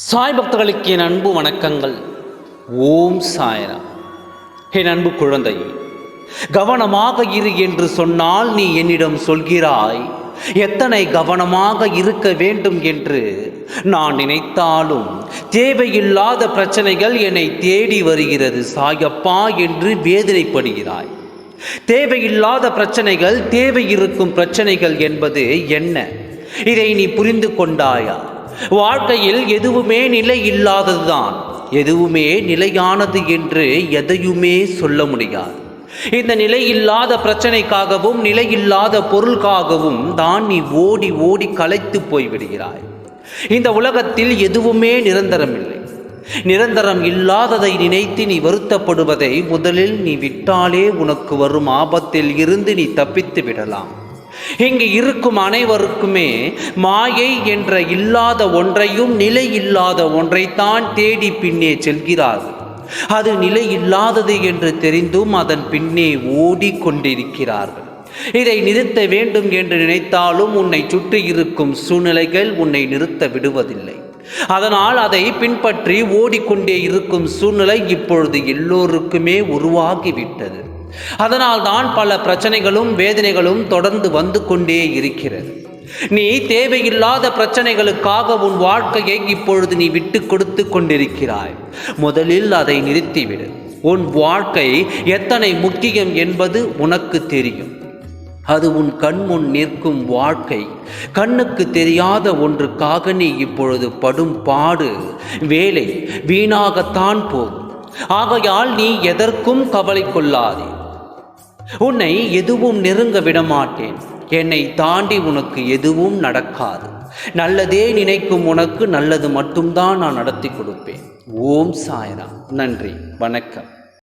சாய் பக்தர்களுக்கு என் அன்பு வணக்கங்கள். ஓம் சாய்ராம். என் அன்பு குழந்தை, கவனமாக இரு என்று சொன்னால் நீ என்னிடம் சொல்கிறாய். எத்தனை கவனமாக இருக்க வேண்டும் என்று நான் நினைத்தாலும் தேவையில்லாத பிரச்சனைகள் என்னை தேடி வருகிறது சாயப்பா என்று வேதனைப்படுகிறாய். தேவையில்லாத பிரச்சனைகள், தேவை இருக்கும் பிரச்சனைகள் என்பது என்ன? இதை நீ புரிந்து கொண்டாயா? வாழ்க்கையில் எதுவுமே நிலை இல்லாததுதான். எதுவுமே நிலையானது என்று எதையுமே சொல்ல முடியாது. இந்த நிலை இல்லாத பிரச்சனைக்காகவும் நிலையில்லாத பொருளுக்காகவும் தான் நீ ஓடி ஓடி களைத்து போய்விடுகிறாய். இந்த உலகத்தில் எதுவுமே நிரந்தரமில்லை. நிரந்தரம் இல்லாததை நினைத்து நீ வருத்தப்படுவதை முதலில் நீ விட்டாலே உனக்கு வரும் ஆபத்தில் இருந்து நீ தப்பித்து விடலாம். இங்கு இருக்கும் அனைவருக்குமே மாயை என்ற இல்லாத ஒன்றையும் நிலை இல்லாத ஒன்றைத்தான் தேடி பின்னே செல்கிறார்கள். அது நிலை இல்லாதது என்று தெரிந்தும் அதன் பின்னே ஓடிக்கொண்டிருக்கிறார்கள். இதை நிறுத்த வேண்டும் என்று நினைத்தாலும் உன்னை சுற்றி இருக்கும் சூழ்நிலைகள் உன்னை நிறுத்த விடுவதில்லை. அதனால் அதை பின்பற்றி ஓடிக்கொண்டே இருக்கும் சூழ்நிலை இப்பொழுது எல்லோருக்குமே உருவாகிவிட்டது. அதனால் தான் பல பிரச்சனைகளும் வேதனைகளும் தொடர்ந்து வந்து கொண்டே இருக்கிறது. நீ தேவையில்லாத பிரச்சனைகளுக்காக உன் வாழ்க்கையை இப்பொழுது நீ விட்டு கொடுத்து கொண்டிருக்கிறாய். முதலில் அதை நிறுத்திவிடு. உன் வாழ்க்கை எத்தனை முக்கியம் என்பது உனக்கு தெரியும். அது உன் கண் முன் நிற்கும் வாழ்க்கை. கண்ணுக்கு தெரியாத ஒன்றுக்காக நீ இப்பொழுது படும் பாடு, வேலை வீணாகத்தான் போகும். ஆகையால் நீ எதற்கும் கவலை கொள்ளாதே. உன்னை எதுவும் நெருங்க விடமாட்டேன். என்னை தாண்டி உனக்கு எதுவும் நடக்காது. நல்லதே நினைக்கும் உனக்கு நல்லது மட்டும்தான் நான் நடத்தி கொடுப்பேன். ஓம் சாய்ராம். நன்றி, வணக்கம்.